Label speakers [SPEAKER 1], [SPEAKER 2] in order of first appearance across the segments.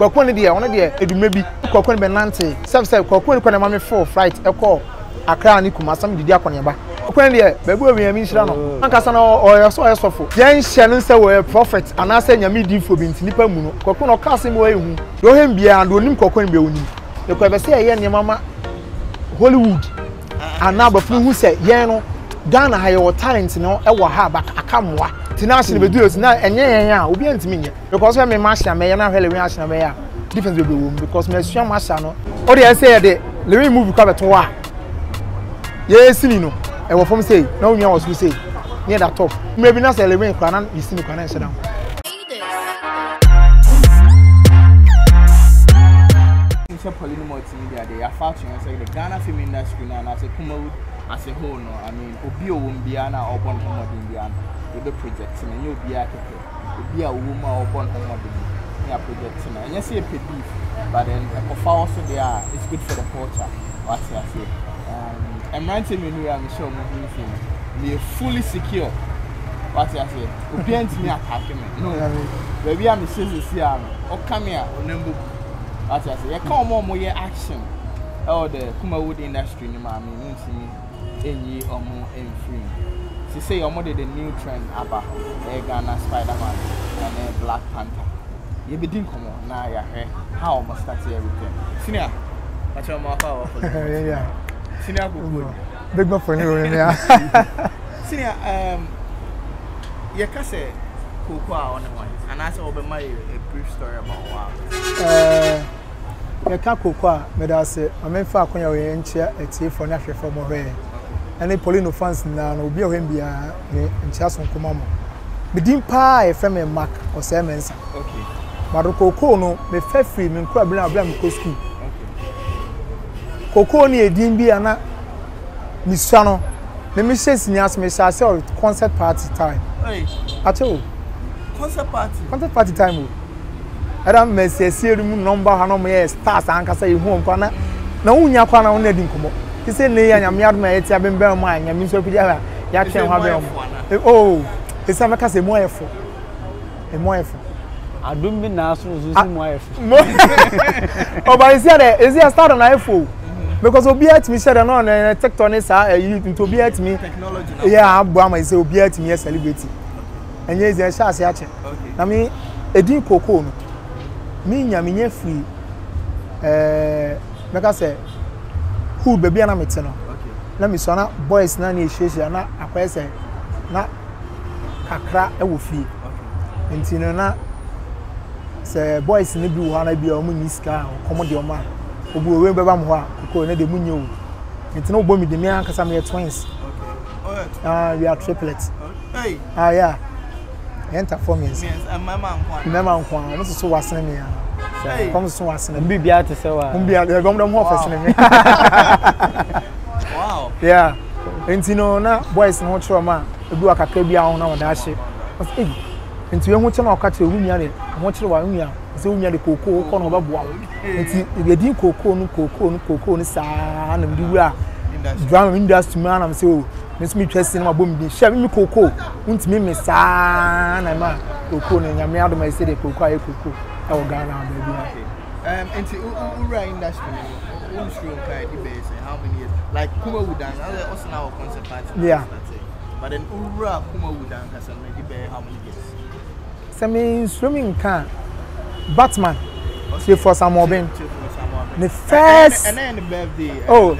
[SPEAKER 1] Kwaku ne de one de edume bi Kwaku ne be nante self Kwaku ne kwa na ma me full flight e call Accra ni Kumasam didi akoneba Kwaku ne de bebu obi mi nhira no ankasa na oyo sofo yen hye no se we prophet anase nyame difo bi ntinipa mu no Kwaku no ka se mo ehu yo hem bia and onim Kwaku ne be onim e kwa be se ye ne mama Hollywood anabafu hu se yen no Ghana ha your talent no e wo ha ba akamwa tinashe ne bedu na enye yen a obi antimi nye because me masha me na hwele we asha me ya difference be wo because me sua masha no o de say de Lilwin movie kwa beto wa yes ni no e wo fom say na onwa was say near that top maybe na say Lilwin kwa na you see me kwa na shut down
[SPEAKER 2] Multimedia, they are factoring say the Ghana film industry now as a Kumawood as a whole. No, I mean, Obio Wumbiana or Bon Homo Indian with the projects, and you'll be a woman or Bon Homo projects, and you see a pet beef, but then a coffee also they are it's good for the culture. What I say, I'm writing me here, I'm sure we are fully secure. What I say, Obian's me attacking me. No, baby, I'm saying this year, or come here, remember. As I say, come more action. Oh, the Kumawood industry, I mean, any or more free. She say, I'm the new trend about Ghana Spider-Man and Black Panther. You be doing come on now, yeah. How must start everything? Senior, what's your more powerful?
[SPEAKER 1] Yeah,
[SPEAKER 2] Senior, good.
[SPEAKER 1] Big one for you, yeah.
[SPEAKER 2] Senior, you can say Kwaku on the one, and I saw my brief story about wow.
[SPEAKER 1] Kwaku meda se amemfa akonya we enchia etiefo na hwefo mo hwe ene polino fans na no obi ohwem bia ne enchia so nkoma mo bidim pa e frame mark o se mensa
[SPEAKER 2] okay
[SPEAKER 1] maro Kwaku no me fa free me nkura bla bla me ko school okay Kwaku ni edin bia na misua no me shesi ni asme sha se concert party time
[SPEAKER 2] hey
[SPEAKER 1] acho
[SPEAKER 2] concert
[SPEAKER 1] party time Adam Messi number hano me stars ankasa ehu nkwa na unya kwa na wona di nkomo ti se ne ya nyame adoma eti abembe mo anya mi so pidi ha ya twen ho abem oh esa meka se mo efo
[SPEAKER 3] adum bi na so so mo efo
[SPEAKER 1] o ba isi start na efo because obi atimi share na on TikTok ni sa into obi atimi
[SPEAKER 2] technology
[SPEAKER 1] yeah abu ama ise obi atimi celebrity enye ezi sha ase ache na mi edin Kwaku no mi nyamenye free meka say who baby na mete no
[SPEAKER 2] okay
[SPEAKER 1] na mi so na boys na na ehihia na akwa say na kakra e wo fie okay ntino na say boys ni bi wo ha na bi o mu ni ska komo de o ma obu we beba mo ha Kwaku na de munye o ntino obo mi de mi ankasa me twins
[SPEAKER 2] okay
[SPEAKER 1] we are triplets
[SPEAKER 2] hey
[SPEAKER 1] yeah enter for me
[SPEAKER 2] yes mama
[SPEAKER 1] nkwa mo so wasene me ya come so wasene
[SPEAKER 3] bi bia te se wa
[SPEAKER 1] bia de gom dem ho fasene me
[SPEAKER 2] wow
[SPEAKER 1] yeah ntino na boys no chiro ma ebi akaka bia ho na woda hye nti we hu che na okata ewunya ne ho chiro wa nwunya se wunya de Kwaku ko no beboa nti edin Kwaku no saa na mdi wura drama industry man am say o me twese na mabom bi hye me Kwaku untimi me saa na ma Kwaku no nyame adoma ise de Kwaku aye Kwaku e wo Ghana baby
[SPEAKER 2] into ura industry one stream kai di base how many years like Kumawood and also now concert party
[SPEAKER 1] yeah
[SPEAKER 2] but then ura Kumawood and kasa di be how many years
[SPEAKER 1] me swimming can Batman say for some oben the first
[SPEAKER 2] and then the birthday
[SPEAKER 1] oh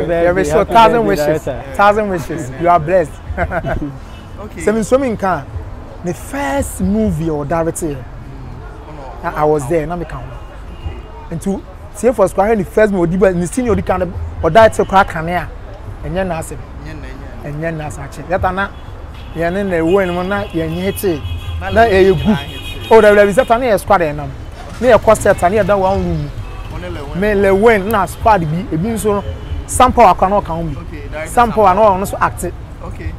[SPEAKER 3] there
[SPEAKER 1] is 1,000 wishes 1,000 wishes you are blessed
[SPEAKER 2] okay
[SPEAKER 1] so me swimming can the first movie or directed I was there na me can and to say for square the first movie the senior the can or directed kwa kanea enye na asem enye na asache that na ye ne na wo en na ye nyete na e gu oh there be set na squad en nam na ye concert na ye da one room me Lilwin na squad bi ebi nso sample akwa na kan bi sample na no so act
[SPEAKER 2] okay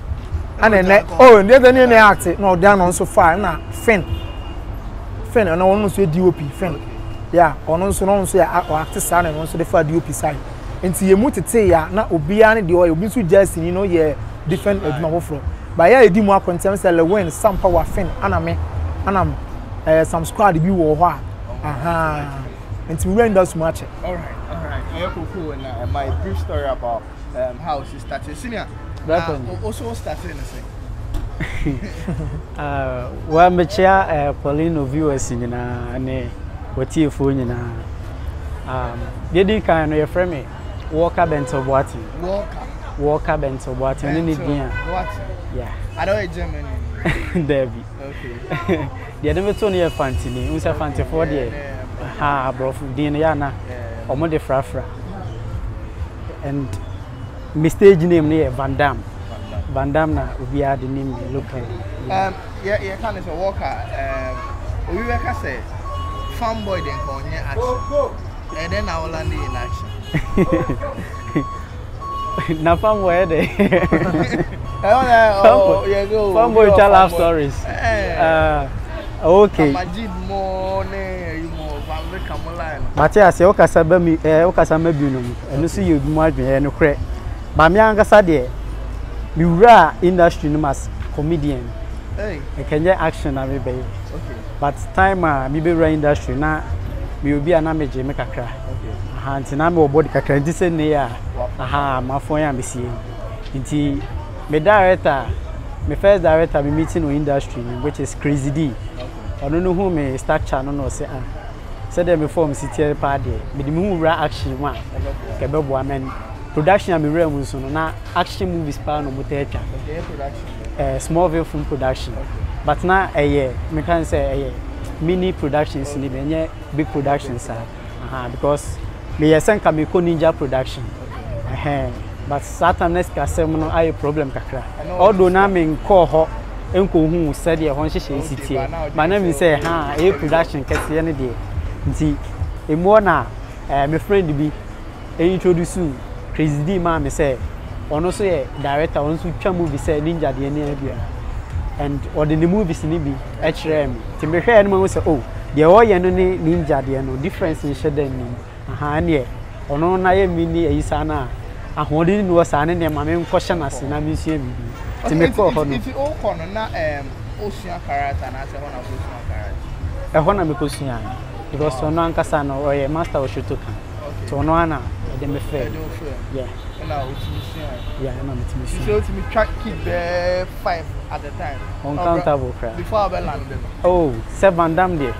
[SPEAKER 1] and then oh ne act no dey no so far na fin na one so DOP fin yeah ono so no so ya act sa na no so dey for DOP side enti ye mutete ya na obia ne de obi so just ni no ye different eduma hofro ba ya edi mu akontem se Lilwin sample wa fin anam some squad bi wo ho and we went so much.
[SPEAKER 2] All right. I cool and my brief story about how she started. Senior, also started anything.
[SPEAKER 3] Well, me chair Pauline viewers in na what you phone na did kind of your friend Walker Bento Boati. Walker Bento Boati.
[SPEAKER 2] What?
[SPEAKER 3] Yeah.
[SPEAKER 2] I don't know Germany.
[SPEAKER 3] Debbie.
[SPEAKER 2] Okay.
[SPEAKER 3] The other two near Fantini, who's a fancy for the bro from Diana or Monday Frafra. And mistake name near Van Dam. Van Dam na we are the name local.
[SPEAKER 2] Yeah, kind of a Walker. We were say fanboy then call near action. And then I will land in action.
[SPEAKER 3] Na fanboy de.
[SPEAKER 2] Oh, yeah, go.
[SPEAKER 3] Fanboy tell love stories. Okay. But I say okasa ba mi okasa ma bi no eno so ye bi mu adwen no kre ba mi ankasa de mi wura industry no mas comedian e kenye action na me be okay but time mi be wura industry na mi obi ana me je me kakra okay ntina me obodi kakra nti se ne ya ma fon ya me sie nti me director me first director me meeting in industry which is Crazy D I don't know who me structure no say said them before city party me the movie action one kebebo amen production am rem so na action movies pa no motecha production small film production but now me can say mini productions ni be big productions because me yesen ka me ko ninja production but Satan next kasem no aye problem kakra although na me call ho enko hu said e ho hye city but na me say production kese ne de nti emo na my friend bi introduce Crazy D man me say ono so ye director ono so twa movie say ninja de ne bia and or the movies ni bi e kire me ti me hwe no say oh de o ye no ni ninja de no difference in shade ni ne ono na ye mini eyisa na ahodi ni wo sa ne ma me nkosha na se na me sie bi ti me ko ho no
[SPEAKER 2] if you all corner na ocean character na say one of ocean character
[SPEAKER 3] e ho na me ko suya because ono ankasa no o ye master o shotoka so ono ana de me fair yeah
[SPEAKER 2] na otimisia
[SPEAKER 3] yeah na otimisia
[SPEAKER 2] so to me track keep there 5 at the time
[SPEAKER 3] uncountable crap
[SPEAKER 2] before I land
[SPEAKER 3] oh 7 Van Dam there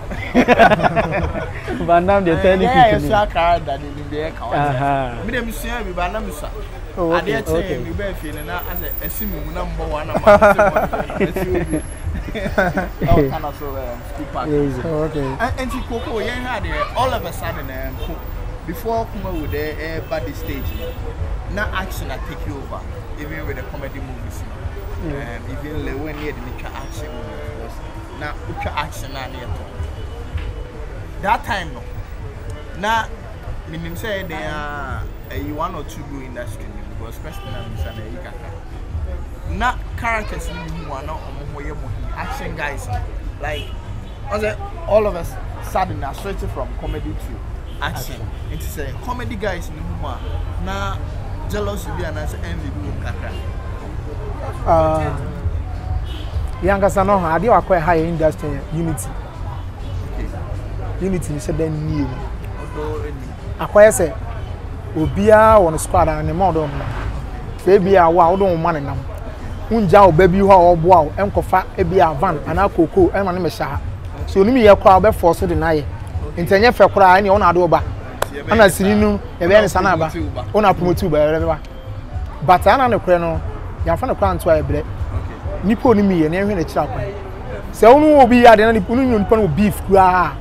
[SPEAKER 3] Van Dam there tell
[SPEAKER 2] yeah you saw car that in there count me dem sia bi ba na me sa ade tie me ba fie na as esimu number 1 am oh kind of so school park
[SPEAKER 3] okay
[SPEAKER 2] and she Koko yen had all of a sudden before Kumawood by the stage now action I take you over even with the comedy movies even Lilwin near the action movies now ultra action na near that time no now meaning say they are one or two go industry because question am say na you na characters ni mu ana omoye action guys like all of us suddenly are switching from comedy to action. It's a comedy guys in the movie. Na jealousy be and envy be kakra.
[SPEAKER 1] Younger son no ade wa quite high industry unity. Unity is then new. Akwai say obia won squad and the model. Baby a wa do man nam. Unja o baby ho oboa o enkofa ebia van ana koko e ma ne me sha. So oni me ye kwa be force de na ye. Intenye fe kura ani ona ado ba ana siri nu e be ne sana ba ona promote ba ba but ana ne kure no ya fa ne kura nto a bre nipo ni mi ye na ehwe na kira kwan se onu obi ya de na nipo nu nipo no beef kura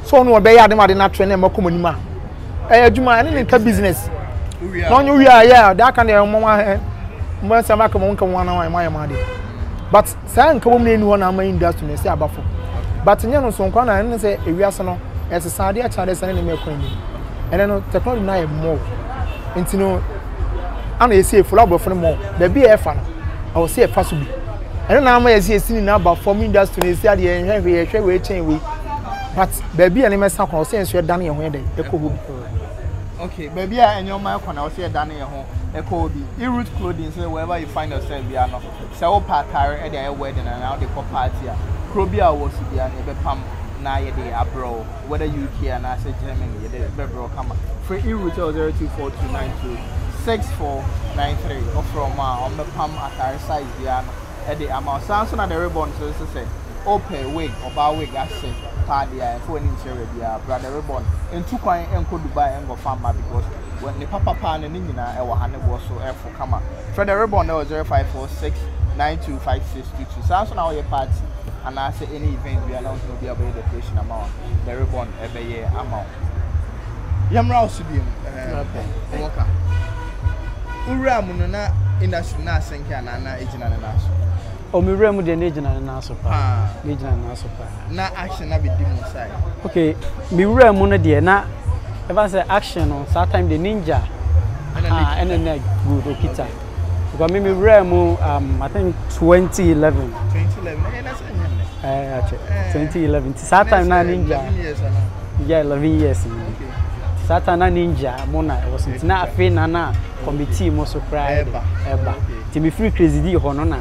[SPEAKER 1] so onu obe ya de ma de na tre na makomo ni ma adwuma ene ne ka business no nyu wi ya da ka na mo sama ka mo nka mo na wa ma de but say nka wo mu ni ho na ma industry na se abafo but nye no so nkwa na ene se ewiase no esesade a chade sane ne mekwan ni ene no technology na e mo ntino ana esi efula obofo mo da bi e fa no o se e fa so bi ene na ama esi esi ni na ba form industry na esi ade e hwe we chen we but da bi ene mesa kwa o se enso dan ye ho de e ko hobi
[SPEAKER 2] okay baby a enyo ma kwa na o se dan ye ho e ko hobi e root clothing so wherever you find yourself bi ano se wo patare e dey wedding and now dey for party Probia was the anebe pam na yede abro whether UK and I say Germany yede bebro come for e-route 0242926493 or from on the pam at our size the the amount Samson and the ribbon so say open wig or bar wig as say party for an interior brother ribbon in two coin and could Dubai and go farmer because when the papa pan and Nina our hand was so air for come for the ribbon there was 0546925622 Samson our your party and I say any event we announce will be about the patient amount the ribbon every year amount Yamra Sudim Walker Ura Mununa industry na senka na ejina na naso
[SPEAKER 3] o me wura mu de na ejina na naso pa ejina na naso pa
[SPEAKER 2] na action na be dim side
[SPEAKER 3] okay me wura mu no de na if I say action on that time the ninja and then good okita because me wura mu I think 2011 2011 that time na ninja yeah 11 years Satana Ninja Mona was na afi na committee mo so cry eba ti me free crazy di ho no na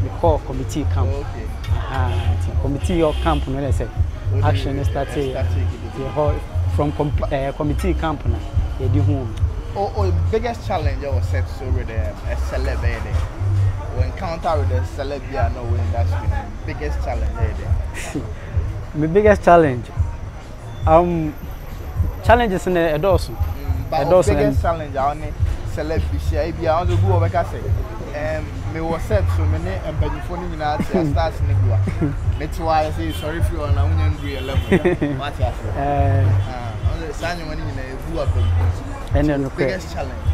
[SPEAKER 3] me call committee camp committee your camp no say action started from committee camp na ye di hu
[SPEAKER 2] biggest challenge was set so with a celeb there when encounter with the celeb no way industry biggest challenge there
[SPEAKER 3] my biggest challenge challenges in the doors.
[SPEAKER 2] Biggest challenge on celebrity. I be on the go over say. Me was said so many and by the phone in our starts Negua. That's why I say sorry for you on a union level. What you say? On the sign when in a view of the biggest challenge.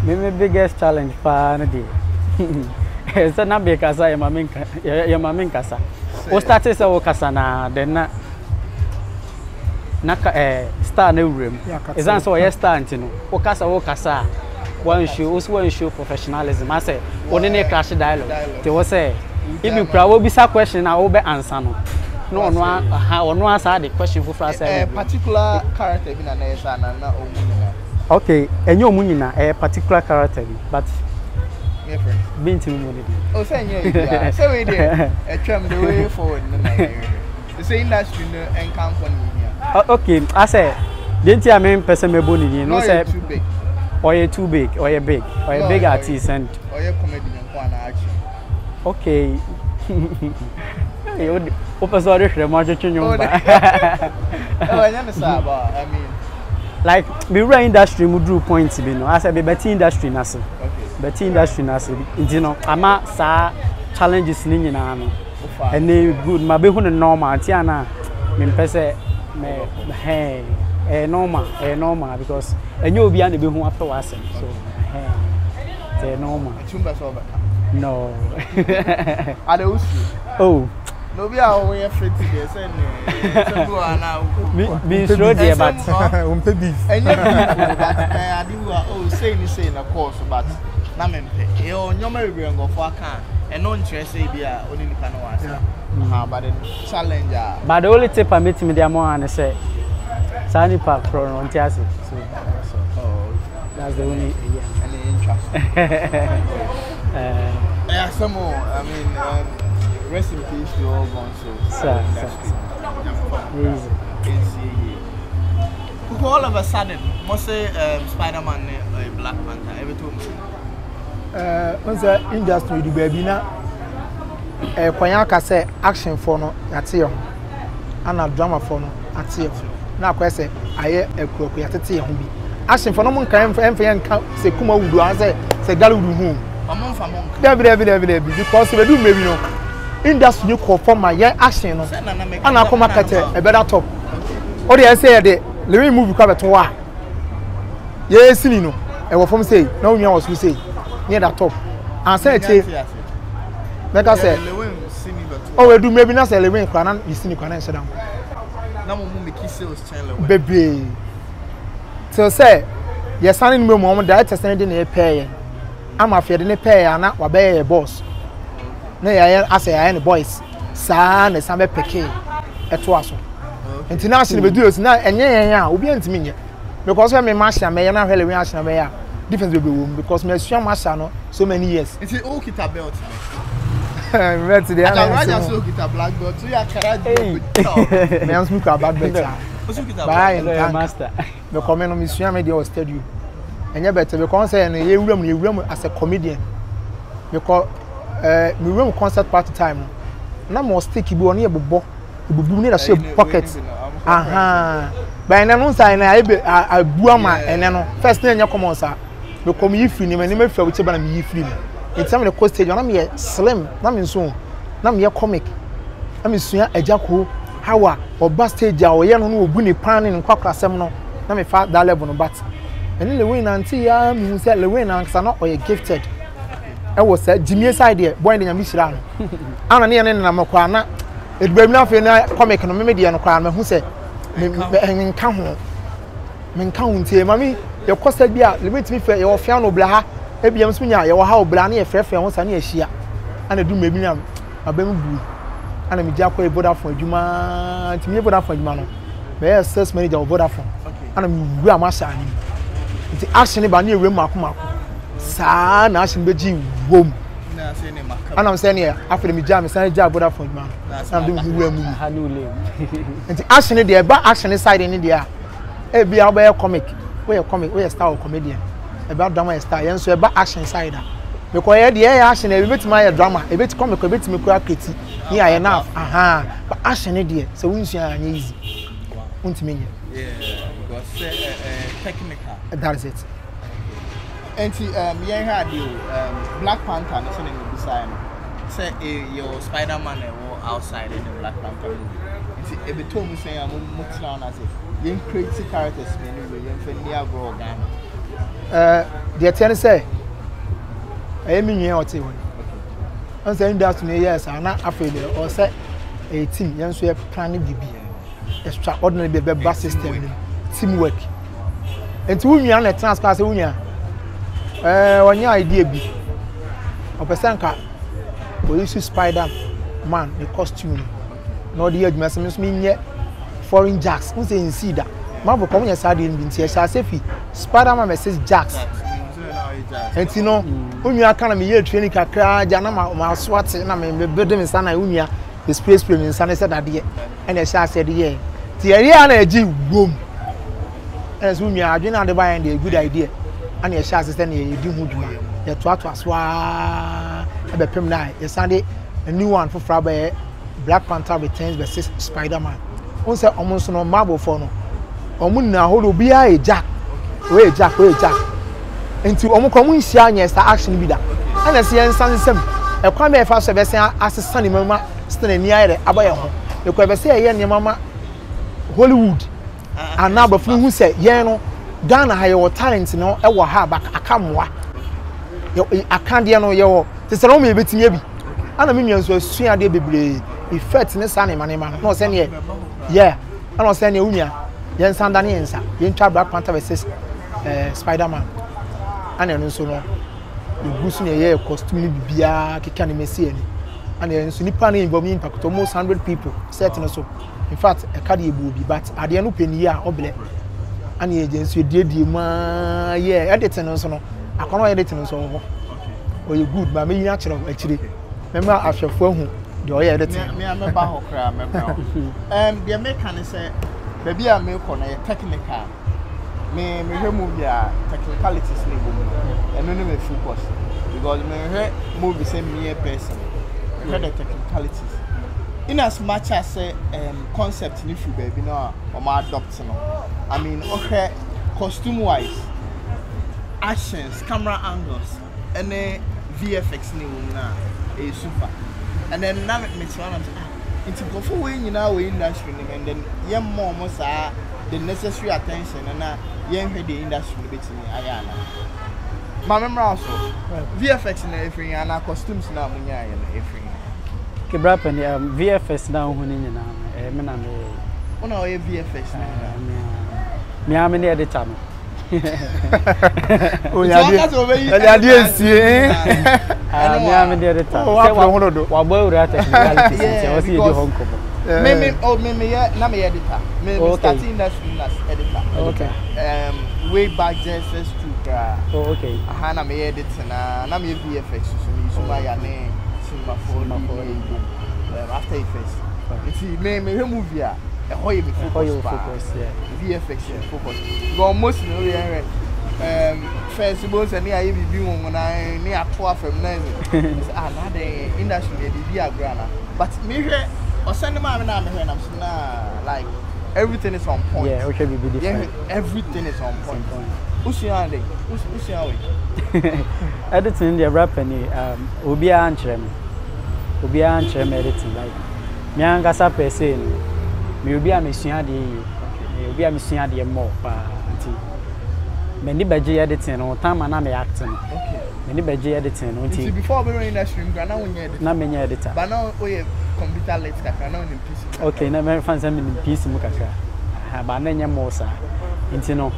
[SPEAKER 3] My biggest challenge for the it's not because I am a minka. Your mamin casa. O started so casana then. Naka star no room. Is answer why star ntino. O kasa one show professionalism. I say only crash dialogue. They will say if you will be a question I will be answer no. No answer the question for us.
[SPEAKER 2] Particular character in an answer na omunina.
[SPEAKER 3] Okay, and you omunina a particular character but
[SPEAKER 2] my friend
[SPEAKER 3] been to me.
[SPEAKER 2] Oh say yeah. Say we there. A tram the way forward in Nigeria. The same industry and company.
[SPEAKER 3] Okay, I say, didn't you mean person me boni no say
[SPEAKER 2] too big.
[SPEAKER 3] Or you too big, or you big, or you big artist and
[SPEAKER 2] or you comedian and action.
[SPEAKER 3] Okay. You open sorry for my junior.
[SPEAKER 2] I mean
[SPEAKER 3] like we run industry we drew points be no. I say be better industry na so. Okay. Better industry na so. You know, ama sa challenges ni nyina no. And good ma be hu no normal ti ana me pese hey normal because enyo obi an be hu after wasem so hey normal no
[SPEAKER 2] are you
[SPEAKER 3] oh
[SPEAKER 2] no be how we fit today say go ana
[SPEAKER 3] be sure there but
[SPEAKER 2] umpe beef enyo but I do oh say na course but na me mpe e onyoma we ngo for aka and no interest be a only nipa no was but the challenge
[SPEAKER 3] but the only tip I meet me there more and say Sani Park from Ontiasi so that's the only
[SPEAKER 2] any interest yeah some more I mean rest in peace you all gone so easy all of a sudden must say Spider-Man Black Panther everything
[SPEAKER 1] once industry the baby na kwanya ka say action for no yate ho ana drama for no ate ho na kwa say aye ekuoku yate ho bi action for no mon kan emfa say Kumawood an say Galwood hu
[SPEAKER 2] amon
[SPEAKER 1] David because we do maybe no industry you call for my action no ana akoma kete e better top o dey say dey Lilwin movie kwa beto wa yes ni no e wo from say na onwa was say near the top and say it make us say oh we do maybe na say Lilwin kwa na you see ni kwa na down
[SPEAKER 2] na mo make sales channel
[SPEAKER 1] baby so say yes ani me mo director say dey na pay am afia dey na pay na wa be boss na ya as ya any boys sa na sa be peke eto aso international videos na enye ya obi antimi nye because me masha me na Lilwin asha me ya difference be because me sua masha no so many years
[SPEAKER 2] it's all kita belt
[SPEAKER 1] Right there.
[SPEAKER 2] I just look at a black belt. So you are carried.
[SPEAKER 1] Me am speak about better. Bye,
[SPEAKER 3] master.
[SPEAKER 1] The comment on Miss Yamadi or studio. And you better because say you room as a comedian. Because me room concert party time. Na mo stick ibu oni ebobo. Ibu ni da shape pocket. Aha. By na no say na abuama ene no. First na nya come on sir. Me come yi free ni me me free we ba na me yi free. It's time the coast stage na me slim, na me so. Na me comic. Na me sua ajako hawa oba stage a oye no no obu ni pan ni kwakra sem no. Na me fa that level no but. And Lilwin and ya me say Lilwin and sa no oye gifted. I was said Jimmy side there boy na me shira no. Ana ne na makwa na edubam na fe na comic no me de no kwa me hu say me nka ho ntie mami ye kosa bi a lebetimi fe ye ofia no bla ha ebiam so nya ye wo ha obla na ye frefre ho sa na ye hia ana du me binyam abam bu ana me dia kwa Vodafone adwuma ntimi Vodafone adwuma no me ye sales manager of Vodafone ana me wu amasha ani nti action ba na ewe mako saa na action beji wom na say ne maka ana me say ne afre me jam say ja Vodafone adwuma na do wu amu ha no le nti action de ba action side ni dia e bia oba comic we star or comedian about drama star yen so e ba action side because e dey action e beti ma drama e beti comic e beti me kura peti ni aye na aha but action e dey so we nsu anya easy untimi nye
[SPEAKER 2] because technical
[SPEAKER 1] that is it
[SPEAKER 2] enti yen had you Black Panther no so na me beside no say your Spider-Man outside in the Black Panther movie enti e beto mu say am mo try na say yen crazy characters me no yen fa near go Ghana
[SPEAKER 1] the ten say I mean you what you on say that me yes and after the or say a team yen so planning bibi extraordinary be system teamwork and to wunua na transfer say wunua wonya idea bi opesanka we use Spider-Man the costume no the adwuma se me nye foreign jacks who say in cedar mabo come yes ade bi ntia sha sefi Spider-Man message jacks and you know wunua kana me ye training kakra ja na ma swat na me build me sana wunua the space play me sana said ade and sha said ye ti area na agi wom as wunua adwena ade buy and a good idea and ye sha say na ye di hu dwuma ye to aswa e be pem na ye sande a new one for Fraba Black Panther Returns versus Spider-Man. On say almost no marble for no. Omu na holo bia e jack. We jack. Enti omu komu nsia nya sta action bi da. Ana se yen san sem. E kwa me fa so be se asesa ni mama stand ni ayre abaye ho. E kwa be se ye ni mama Hollywood. Ana ba fu hu se yen no Ghana ha ye talent no e wo ha ba akamwa. Ye akande no ye wo. Te se no me betimi bi. Ana me nwanso asua de bebre effect ne sa ne manema no se ne yeah ana se ne unia yen sanda ne yensa yen twa Black Panther versus Spider-Man ana no so no the boost ne ye costume ni bibia keka ne mesi ani ana yen so nipa ne involve impact almost 100 people set no so in fact e ka de ebu bi but ade no peni a obele ana agency die ma yeah edit no so no akono edit no so ho oye good ba me yin a kire akire member ahwefo hu de oye edit
[SPEAKER 2] me ameba ho kra mebra the make say baby a me ko na technical me hwe movie a technicalities ni go eno no me focus because me hwe movie say me person me the technicalities in as much as concept ni fu baby no o ma adopt no I mean okay costume wise actions camera angles and VFX ni wo na e super and then now me tell am into go for we nyina we industry and then yem more sa the necessary attention and na yem hwe the industry betimi ayana ma memra also VFX na everything and costumes na munya ya na everything
[SPEAKER 3] ke brap and VFX na ho ni nyina me na me
[SPEAKER 2] ona o VFX na
[SPEAKER 3] me am ne editor no
[SPEAKER 1] o ya di esie
[SPEAKER 3] me am ne editor say wa boy ura technicality say o si di honko
[SPEAKER 2] me na me editor me starting industry as editor
[SPEAKER 3] okay
[SPEAKER 2] way back just to
[SPEAKER 3] okay
[SPEAKER 2] aha na me editor na me VFX so me so ya ne cinema for after effects. It's me movie a hoye me focus VFX focus go most no first boss and I be on na ato afem na na the industry dey be agrana but me hwe o send ma na me hwe na so na like everything is on point.
[SPEAKER 3] Yeah, okay, be different.
[SPEAKER 2] Yeah, everything is on point. Usia we.
[SPEAKER 3] Editing the rapper ni obi a nkyerem editing like me angasa per se no me obi a mesua de yi obi a mesua de mo pa nti me ni beje editing no time na me acting
[SPEAKER 2] okay
[SPEAKER 3] me ni beje editing no nti
[SPEAKER 2] before we were in industry na wonye editor
[SPEAKER 3] na me nya editor
[SPEAKER 2] but now we computer late kaka na on PC
[SPEAKER 3] okay na me fan say me PC mu kaka ba na nya mo sa nti no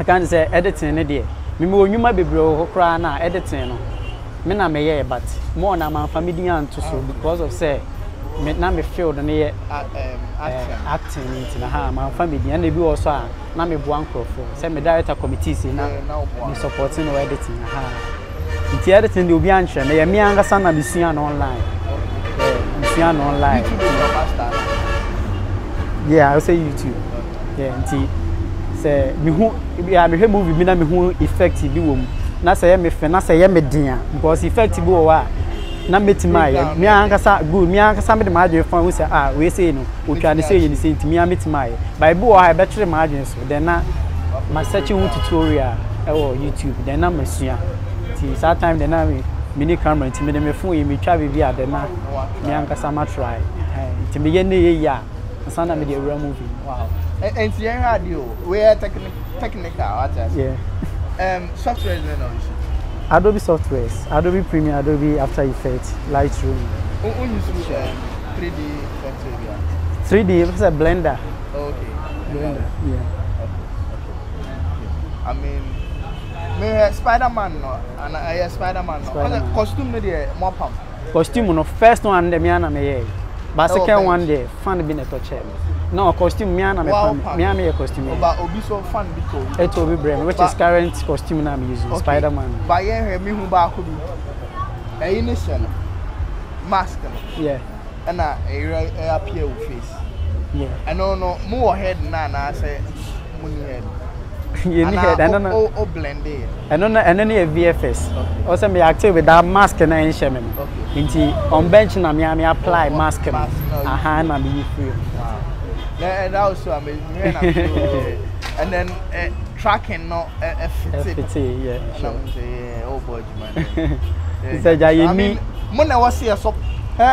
[SPEAKER 3] I can't say editing ni de me mo nwuma bebre ho kra na editing no me na me ye but more na man family anto so because of say me na me feel no ye acting into na ha man family na bi wo so a na me bo ankrofo say me director committee say na me supporting no editing na ha nti editing de obi anhwe na ye me angasa na me sua no online me sua no online yeah I say YouTube yeah nti say me hu ya me hwe movie me na me hu effective bi wo mu na say me fe na say me dia because effective bi wo wa na metima ya me ankasa good me ankasa me de margin fan we say we say no otwa ne say ye ni say ntimi ya metima ya bible wo ha be tire margin so then na ma search tutorial e wo YouTube then na masua ti that time then na me mini camera ntimi de me phone ye me twa bibi a then na me ankasa ma try ntimi ye ne ye ya sana me de real movie
[SPEAKER 2] wow and see radio we are technical
[SPEAKER 3] yeah
[SPEAKER 2] software is no issue
[SPEAKER 3] Adobe softwares, Adobe Premiere, Adobe After Effects, Lightroom.
[SPEAKER 2] Who use 3D software?
[SPEAKER 3] 3D, it's a Blender.
[SPEAKER 2] Okay.
[SPEAKER 3] Blender, yeah.
[SPEAKER 2] Okay. I mean, me Spider-Man no, and I Spider-Man no. Costume no dey more pam.
[SPEAKER 3] Costume no first one dey me ana me ye. But second one dey fan be na touch. No costume me ana me pam. Me ana me costume.
[SPEAKER 2] But obi so fan be to.
[SPEAKER 3] It will be brand which is current costume na I'm using Spider-Man.
[SPEAKER 2] But yeah, me hu ba ko bi. E initial mask.
[SPEAKER 3] Yeah.
[SPEAKER 2] And appear with face.
[SPEAKER 3] Yeah.
[SPEAKER 2] I no more head na say money head.
[SPEAKER 3] You need head and no
[SPEAKER 2] oh blend it.
[SPEAKER 3] And then a VFS. Also me active with that mask na in shame.
[SPEAKER 2] Okay.
[SPEAKER 3] Inti on bench na me apply mask. Aha na be free.
[SPEAKER 2] Wow. And also I mean and then tracking no
[SPEAKER 3] FT yeah.
[SPEAKER 2] Sure. Oh boy man.
[SPEAKER 3] I mean
[SPEAKER 2] Mona was here so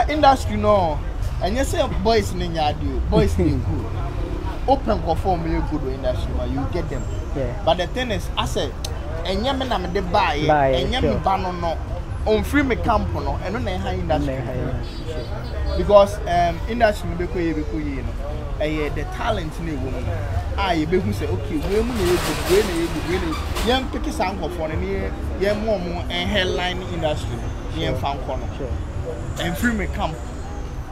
[SPEAKER 2] industry no and you say boys in your boys in good. Open conform you good industry you get them.
[SPEAKER 3] Yeah.
[SPEAKER 2] But the thing is I said and yam na me de buy and yam ba no on free me camp no and no high industry. Because industry be ko you know the talent in a woman. You be who say okay we mu na yam pick some for ne yam more and headline industry yam fan corner. And free me camp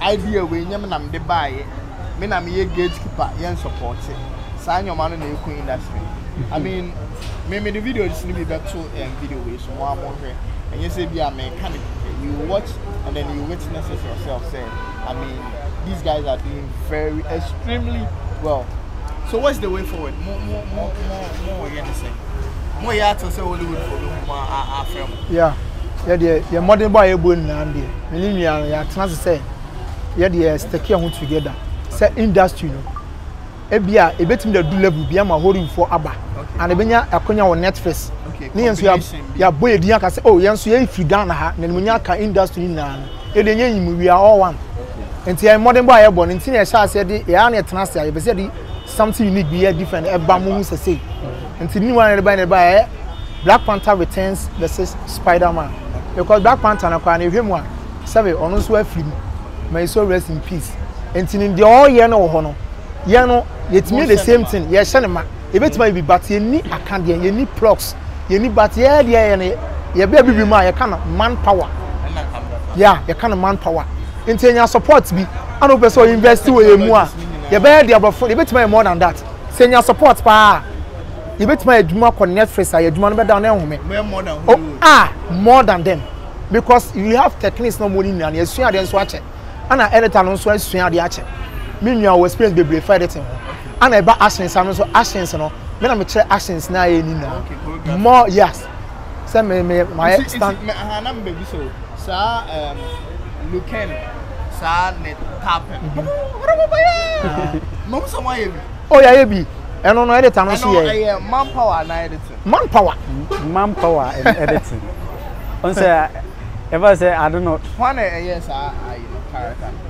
[SPEAKER 2] idea we yam na me de buy me na me gatekeeper yam support it. Sign your man in the industry. I mean me the video just need be better video way so one more and you say be a mechanic you watch and then you witness it yourself say I mean these guys are doing very extremely well. So what's the way forward? More you understand? More you have to say Hollywood for our film. Yeah,
[SPEAKER 1] the modern boy able na dey. Meaning you try to say the stick here together. Say industry no. Ebia ebetimi da do level bia ma holding for aba. And ebenya akonya on Netflix. Ni yenso ya boy edian ka say oh yenso ye free down na ha na munya ka industry na. E de nyim we are all one. Enti I modern boy ebo nti na sha say de ya na etena say be say something unique be different e ba mu say. Enti ni one e ba Black Panther Returns versus Spider-Man. Because Black Panther na kwa na ehwemu a sabe ono so afiri. May so rest in peace. Enti ni de all year no ho no. Ye no yetimi the same thing. Ye hye ne ma. E betima be but ye ni akande ye ni plugs. Ye ni but ye de ye be bibi ma ye kana manpower. Yeah, ye kana manpower. Enti enya support bi. Ano be so invest we mu a. Ye be de abofo. Ye betima more than that. Say enya support pa. Ye betima adwuma ko Netflix a ye adwuma no be down na enhome.
[SPEAKER 2] More than
[SPEAKER 1] more than them. because you have techniques no money and you swear then so ache and editor no so swear dey ache me nua we experience be brief editing and eba actions am so actions no me na me check actions na ye ni na more yes say me my stand
[SPEAKER 2] na me be so sa Luken sa net happen mom so why
[SPEAKER 1] oh yeah be eno no editor no so ye
[SPEAKER 2] manpower na editing
[SPEAKER 1] manpower
[SPEAKER 3] in editing on say ever say I don't know
[SPEAKER 2] one yes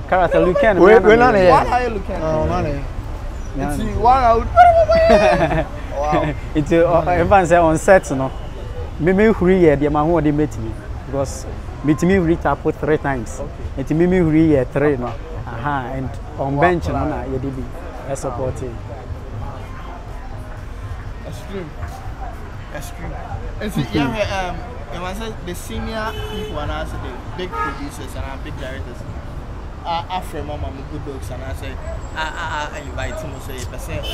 [SPEAKER 3] character Luken
[SPEAKER 1] we na
[SPEAKER 2] one how you Luken
[SPEAKER 1] oh na
[SPEAKER 2] it's one out wow
[SPEAKER 3] it's everyone say on set no me huri here the man who dey meet me because meet me reach up 3 times it me huri here 3 no and on bench no na you dey be supporting
[SPEAKER 2] extreme and see it was the senior people and also the big producers and big directors after mama good dogs and I say I invite him to say percent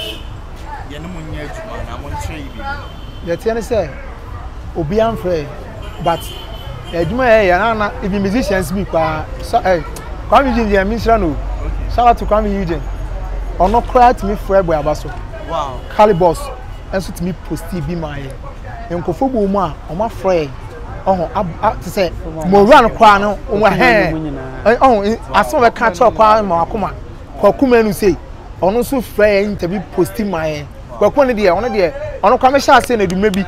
[SPEAKER 2] you know when you man I'm on trade
[SPEAKER 1] the thing say obi amfre but eduma na if musicians be kwa Kwaku Eugene minister no shout out to Kwaku Eugene ono cry to me for boy abaso
[SPEAKER 2] wow
[SPEAKER 1] Calibos enso to me post bi my enkofo bo mu a o ma frɛ to say mo run kwa no o aso be ka che kwa ma akoma Kwaku Manu say ono so frɛ interview post my Kwaku ne de ono kwa me sha say na duma bi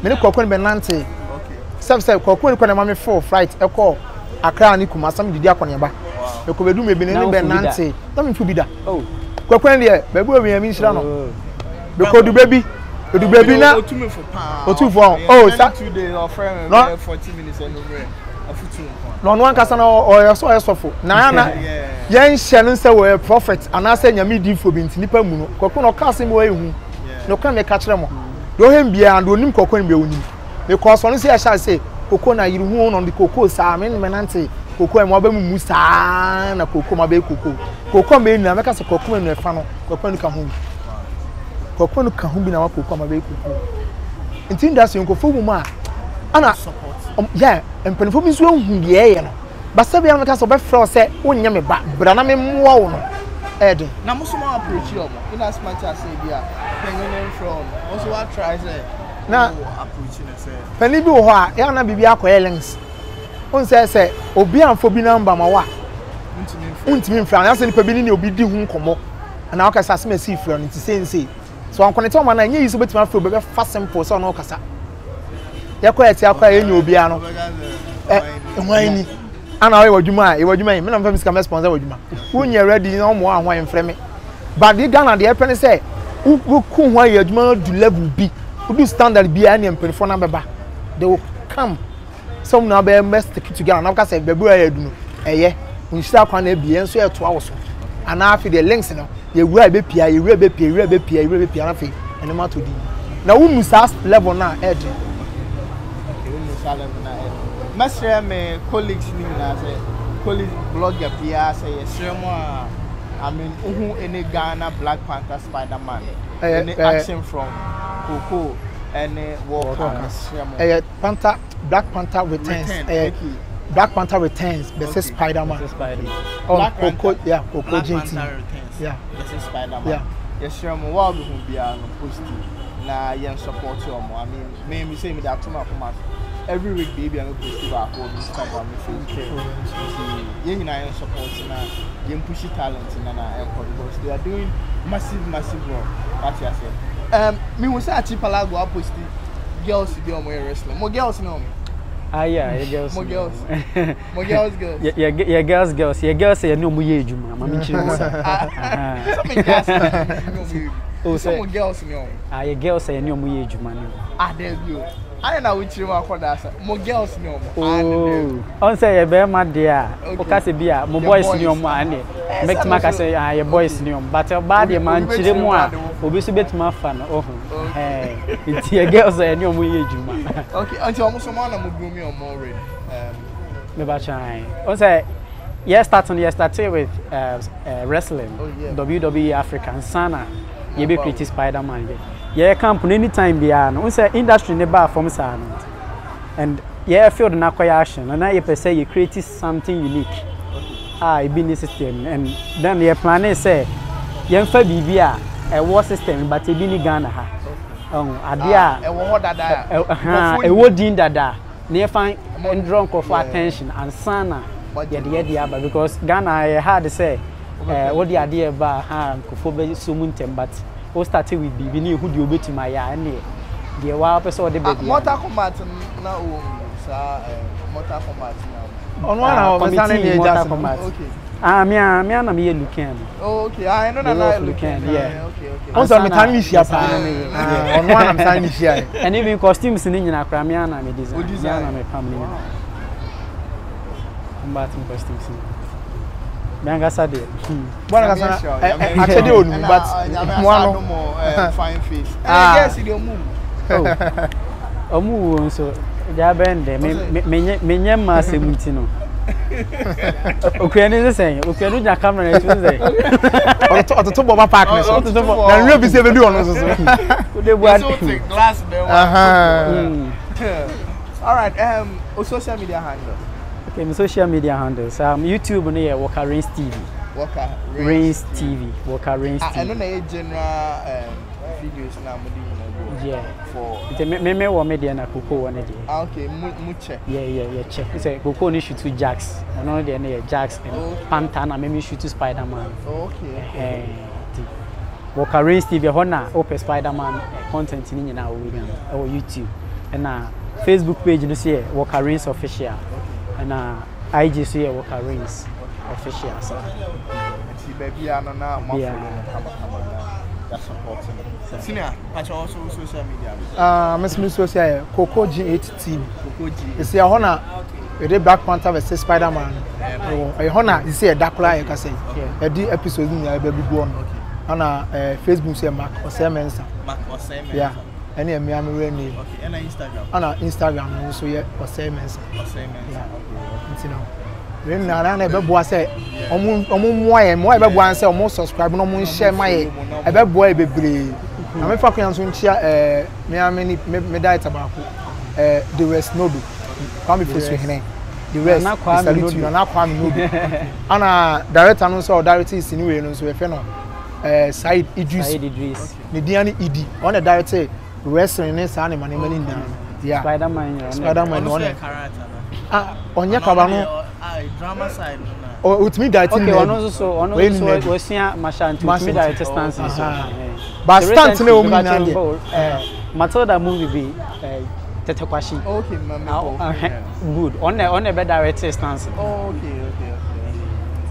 [SPEAKER 1] me ne Kwaku ne be nante okay Kwaku ne kwa na ma me full flight e call Accra ni Kumasi am didi akɔne ba e ko bedu me bi ne be nante na me fu bi da oh Kwaku ne de be bo mi nhyira no because the baby na otu for oh
[SPEAKER 2] 2 days or friend 40 minutes anywhere
[SPEAKER 1] no one kasa na o so for na yen hye no say we prophet and say nyame di fo bi ntinipa mu no Kwaku no ka asem we hu no ka me ka kire mo do hem bia and onim Kwaku ne be onim because on say sha say Kwaku na yiri hu no the Kwaku sa me nante Kwaku e mo ba mu sa na Kwaku ma be Kwaku me na me ka say Kwaku me no fa no Kwaku no ka hu Kwaku no ka hu bi na wa Kwaku ma be Kwaku ntin da so nkofo mu ma ana yeah empenfo bi so hu de ye no basa bia me ka so be frɛ sɛ wonnya me ba bra na me mmoa wo no ede
[SPEAKER 2] na mo so ma approach you in as much as say bia pengen from also what try say
[SPEAKER 1] na
[SPEAKER 2] approach you say
[SPEAKER 1] pani bi wo ho a ya na bibia akoye links on say obi amfo bi number ma wa untimi mfra na say ni pa bi ni obi di hu nkomo na aka sa se masi frɛ no ti say so an connect ma na nye yi so betima frɛ be fa simple so na okasa yakwa eti akwa enye obi ano hwan ni ana we wadwuma yi me na mfa misika me sponsor wadwuma wonye ready na omo ahwan mfrɛ me but the Ghana the pen say wo ku hwan ye adwuma do level B do standard B and empenfo na beba they will come some na be stick together na say bebu aye du no eye unhyira kwa na bi enso ye to awoso ana afi the links no ye wura be pia na afi ene ma to di na wo musa level na edge
[SPEAKER 2] Masre me colleagues ni na say colleague blogger pia say yesremo I mean any Ghana Black Panther Spider-Man any action from Kwaku any war
[SPEAKER 1] Panther Black Panther returns Black Panther returns versus Spider-Man on Kwaku Kwaku
[SPEAKER 2] JT versus Spider-Man yesremo wa be hu bia no post na yen support you I mean me say me that to my every week baby I'm going to post back on Instagram and Facebook. Support and push talent because they are doing massive work. What you say? Me was a cheap alago post girls to be on my wrestling. More girls know me.
[SPEAKER 3] Yeah, girls.
[SPEAKER 2] More girls. More girls.
[SPEAKER 3] Yeah, girls. Yeah, girls say no more age, mama.
[SPEAKER 2] Oh, some girls know.
[SPEAKER 3] Yeah, girls say no more age, man.
[SPEAKER 2] There you. I know which you are for that. More girls know.
[SPEAKER 3] Oh, on say a bear, my dear. Okay, be more boys know money. Make Maka say, your boys know, but your body man, Chilimoa, will be so bit more fun. Oh, it's your girls, I know more age, man. Okay, until almost a man will do me or more. Never try. On say, yes, started with wrestling, WWE African Sana, you be pretty Spider-Man. Yeah, company anytime beyond. We say industry never from silent. And yeah field na kwaya action and you per say you create something unique a business system and then you plan say you fa bibia a war system but e bi ni Ghana ha ade a
[SPEAKER 2] e wo dada
[SPEAKER 3] e wo din dada na you find drunk of attention and sana yeah because Ghana hard say what the idea ba ha kofo be so muntem but we started with bibi ni hu di obetima ya na the wa person de baby
[SPEAKER 2] Mortal Kombat na o sa Mortal Kombat na
[SPEAKER 1] on one of the
[SPEAKER 3] me na me looking
[SPEAKER 2] okay I know na
[SPEAKER 3] looking yeah
[SPEAKER 2] okay
[SPEAKER 1] also me tan me share pa on one am tan me share
[SPEAKER 3] and even costumes ni nyina kra me na me design na me family combating costumes Banga Sade.
[SPEAKER 1] Bwana kasana actually onu but
[SPEAKER 2] one fine face. Yes, you move.
[SPEAKER 3] Oh. Omu so dia bende me nyama semuti no. Okuani say okuani ja camera tu say.
[SPEAKER 1] Ototo boba park me so. Na nwe bi se be du ono so so.
[SPEAKER 2] They take glass there. All right, social media handle.
[SPEAKER 3] Okay, my social media handles. YouTube on here, Waka Rains TV.
[SPEAKER 2] Waka
[SPEAKER 3] Rains TV. Waka Rains TV.
[SPEAKER 2] I know the general videos now.
[SPEAKER 3] Yeah.
[SPEAKER 2] For
[SPEAKER 3] me wa media na Koko one day.
[SPEAKER 2] Okay, muche.
[SPEAKER 3] Yeah. Check. Say Koko ni shoot to Jax. I know there na Jax and Panther na me shoot to Spider-Man.
[SPEAKER 2] Okay.
[SPEAKER 3] Waka Rains TV hona open Spider-Man content ni nyina o YouTube. And Facebook page no say Waka Rains official. And IG so here Waka Rains official so.
[SPEAKER 2] See baby I know now that's supporting. Senior, patch also social media.
[SPEAKER 1] Miss social Coco G8 TV.
[SPEAKER 2] Coco G.
[SPEAKER 1] You see Hona the Black Panther vs Spider-Man. Hona you see a Dakla you can say. A D episode in the baby go on. On Facebook say Mark Osemensa.
[SPEAKER 2] Mark Osemensa.
[SPEAKER 1] Yeah. Any me am name.
[SPEAKER 2] Okay, and Instagram.
[SPEAKER 1] On Instagram so yeah Osemensa.
[SPEAKER 2] Osemensa.
[SPEAKER 1] You know. When na be boa say omo mo e be boa say omo subscribe no mo share my e be boa e bebre. Na me fa kwan so nchia me diet abako the rest no do. Come face with him. The rest salute you na kwa me no do. Ana director no so director is anyway no so e fe no Said Idris. Ne dia ni Idi. On the director wrestling ne sa ne mani na. Yeah. Spider-Man no character. Onye kaba no
[SPEAKER 2] drama side na.
[SPEAKER 1] Oh, with me directing.
[SPEAKER 3] Okay, ono so we see Mashanti with me director stance so.
[SPEAKER 1] But stance na o mi na
[SPEAKER 3] Matilda movie be Tetekwashi.
[SPEAKER 2] Okay,
[SPEAKER 3] good. On the director stance.
[SPEAKER 2] Oh, okay.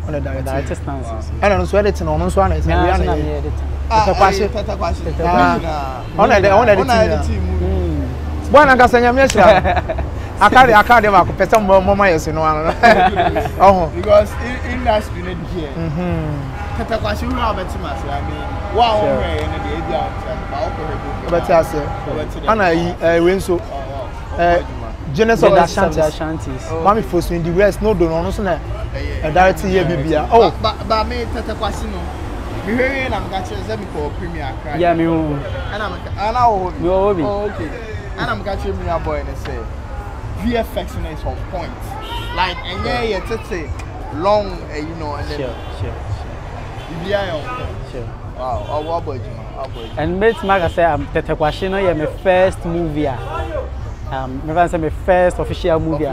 [SPEAKER 1] On the
[SPEAKER 3] director stance.
[SPEAKER 1] And on so editing on so na say we are na
[SPEAKER 2] Tetekwashi.
[SPEAKER 1] On the team. Bwana kasanya mieshira. Akade ba ko pesa mama yeso no ano. Oh.
[SPEAKER 2] Because industry need here. Tetekwashi we have betima say I mean, wow, we na dey dia ba o ko
[SPEAKER 1] better ase. Ana yi we nso Genesis of the Ashantis. Mami force in the West no do no so na directly here bibia. Oh.
[SPEAKER 2] Ba me Tetekwashi no. Me hear na mka che ze me ko premier cry.
[SPEAKER 3] Yeah, me ho.
[SPEAKER 2] Ana ho.
[SPEAKER 3] Me ho bi.
[SPEAKER 2] Oh, okay. And I'm catching me a boy and say VFX is on point. Like and yeah, it's long, you know, and then
[SPEAKER 3] sure.
[SPEAKER 2] Sure. Wow, what boy,
[SPEAKER 3] and mate, Maga say I'm Tetekwashi no, yeah, my first movie. Me say my first official movie.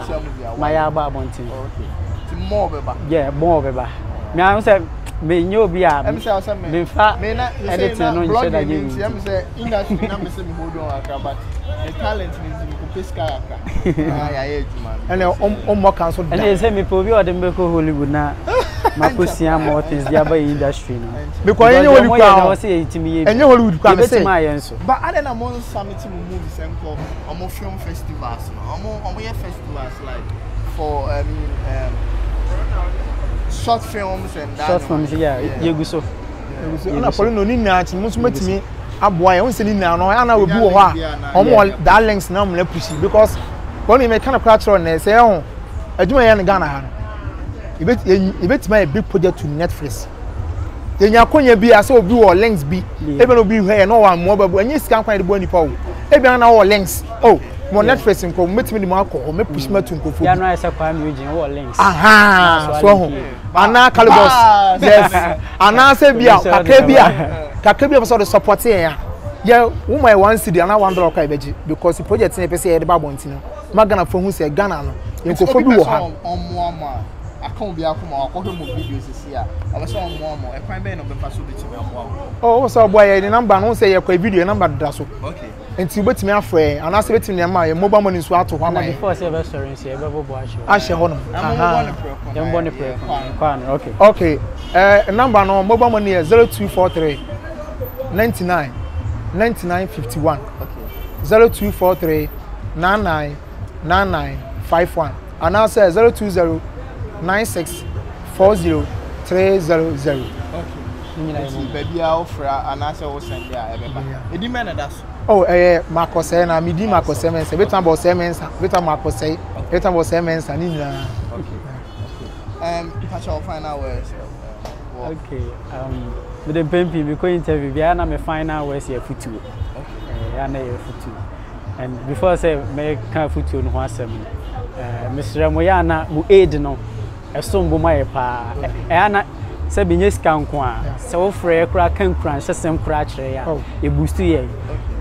[SPEAKER 3] My Aba Bontin.
[SPEAKER 2] Okay. More beba.
[SPEAKER 3] Yeah, more beba. Me I say me nyo bia me fa editing no nche da game
[SPEAKER 2] me say industry na me say me hold on akabat the talent is me ko pesca aka ya ejuma
[SPEAKER 1] and more cancel
[SPEAKER 3] and say me po bi o dem be ko Hollywood na makosia more things dia ba industry no
[SPEAKER 1] because any Hollywood
[SPEAKER 3] kwa say etimi ye
[SPEAKER 1] any Hollywood kwa me say
[SPEAKER 2] but other na mo summit movies enko omo film festivals no omo ye festivals like for short films and that.
[SPEAKER 3] Short films, yeah. Yeguso.
[SPEAKER 1] Ona polo no ni na chi musu matimi aboa won se ni na no ana obi wo ho a omo that links na mo na push because when you make kind of culture na say ho aduma ya ne Ghana ha no ibetima a big project to Netflix yenya konya bi ase obi wo links bi ebe no bi hwe no wa mo babu anya sika kwan de bo nipa wo ebe na wo links oh mo Netflix nko metimi ni mo akọ me push ma tu nkofo
[SPEAKER 3] ya no I say Kwame Eugene wo links
[SPEAKER 1] aha so ho ana Calibos yes ana say bia kakra bia for the support ya yeah woman one city ana $1 ka beji because the project na pese e de ba bonti no magana for hu say Ghana no nkofo bi wo ha
[SPEAKER 2] account be akoma akodo mo videos sia abaso omo e kwan be no be paso bitimi amwa
[SPEAKER 1] oh so boy the number no say ye kwa video number da so
[SPEAKER 2] okay
[SPEAKER 1] enti betimi afre ana say betimi na ma ye mobile money so ato ho na
[SPEAKER 3] before say be story say e be bobo
[SPEAKER 1] ahye ho no
[SPEAKER 3] dem bone pre kwan
[SPEAKER 1] okay number no mobile money is 0243 99 51
[SPEAKER 2] okay
[SPEAKER 1] 0243 99 51 and I say 020 96 40 300.
[SPEAKER 2] Okay. Baby, I offer and I say, send there. Edi men na das.
[SPEAKER 1] Oh, Marco say na midi Marco say men say betan bo say men say betan Marco say betan bo say men say ni na.
[SPEAKER 2] Okay. Catch our final words.
[SPEAKER 3] Okay. With the pempi we go interview bia na me final words here futu. Okay. Ya na here futu. And before I say me kan futu no ho asem. Mr. Moya na mu aid no. Esombo mai pa. Na se binye sika nko a se wo frɛ kura kan kura hyesem kura kyerɛ ya e boost ye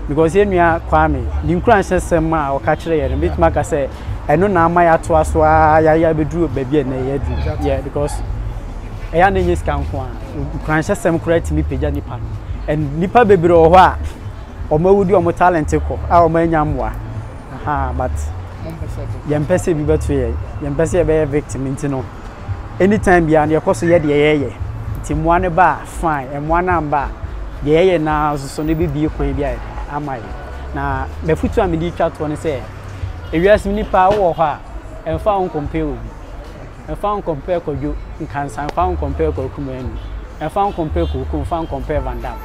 [SPEAKER 3] because enua Kwame di kura hyesem a o ka kyerɛ ye no bit maka se eno na ama ya to aso a ya beduru baabi na ye du yeah because ya na nye sika nko a kura hyesem kura timi pagya nipa no and nipa bebere o ho a o mawudi o mo talent ko a o manya mwa but yempese bi beto ye yempese be victim ntino anytime bia na yakoso ye de ye ti moa ne ba fine e moa na mba ye na so ne bibie kwan bia amai na be futu amedi twa to ne se ewias nipa wo ho a emfa on compare obi emfa on compare ko jo nkansan fa on compare ko Kumanu emfa on compare ko fa on compare Vandam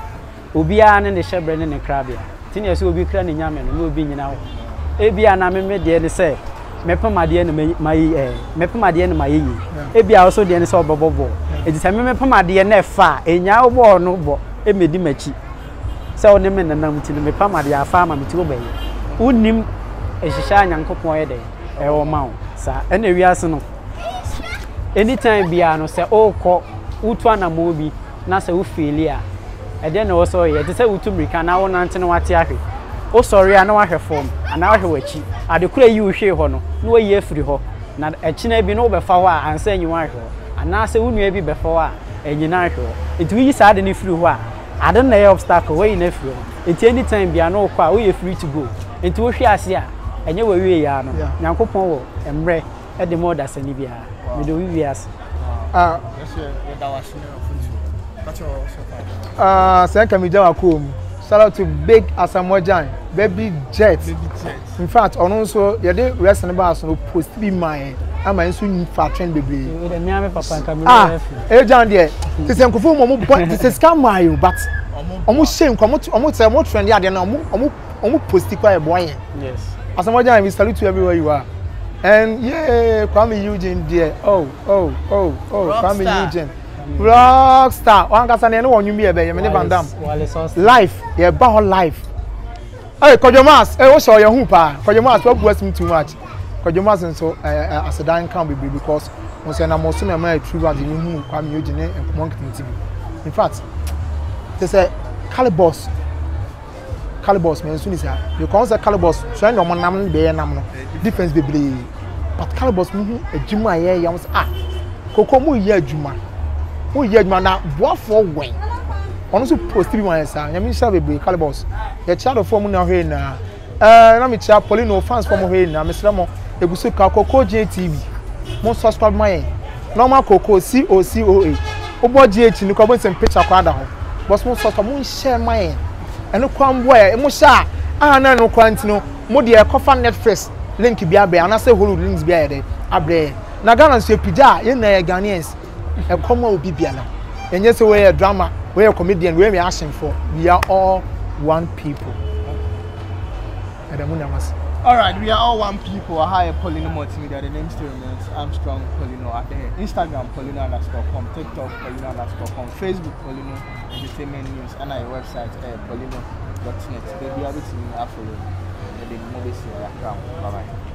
[SPEAKER 3] obi a ne hyebre ne krabia ti ne se obi kra ne nyame no obi nyina ho ebia na me de ne se mepamade na mepamade na mayi ebia also de ne se obobobo edisa mepamade na fa enya obo no bo emedi machi se one me nanam ti mepamade afa ma meti obayi unim ehihya nyankopon ye de e wo ma wo sa ena wiase no anytime bia no se okọ utu anamo bi na se wo failure e de na wo so ye de se utu mrika na wo nante no wate ahwe o sorry ana wa hwefom ana wa hwewachi adekura yi wo hwe ho no na wa yi afiri ho na echina bi no wo befa ho a ansa enyi wa hwe ana se wonu bi befa ho a enyi na hwe etu yi sa de ne firi ho a ade na ye obstacle we na firi ho enti anytime bia no kwa we free to go enti wo hwe ase a enye wa wie ya no nyankopon wo emre e de mo da sani bia me do wi ase
[SPEAKER 2] yes we da wa sini ofuntu catch your
[SPEAKER 1] say kamija wa kom. Shout out to Big Asamojan, Baby Jet. In fact, on also you did rest in the bus no post be mine. I'm a swing fat train baby. John dear. This uncle for Momo, but this is come my but almost shame come to more friend yard and almost post a boy. Yes. Asamojan, we salute you everywhere you are. And yeah, Kwame Eugene dear. Oh, Kwame Eugene. Rockstar. One person no one you me be me Vandam. Life, yeah, about life. Hey, Kojomas, hey, what's your hoopa? Kojomas, what bless me too much. Kojomas and so as a dying can be because on say na mo so na my true as you who Kwame Eugene and Monkey TV. In fact, they say Calibos man soon is here. You can say Calibos, so no man nam be nam no. Difference be but Calibos mu ejuma ye ya Koko mu ye ejuma. Who yet man what for when? On also post be my son. I mean, shall be Calibos. The child of form now here now. Let me chat Polino fans from here now. Mr. Mo, a Busuka Coco JTV. Most subscribe my normal Coco COCOA. Obo GH in the comments and picture crowd. But most of them share my and no crumb where Musha. No quarantino. Modia coffin Netflix link be a bear and I say who links be a bear. Nagana say Pija, you know, Ghanaians. A common will be piano. And yes, we are drama, we are comedian, we are asking for. We are all one people.
[SPEAKER 2] Alright, we are all one people. I hire Polino multimedia, the name still remains Armstrong Polino at the Instagram Polino_com, TikTok Polino_com, Facebook Polino Entertainment News, and our website Polino.net. They'll be able to follow the mo be see ya. Bye bye.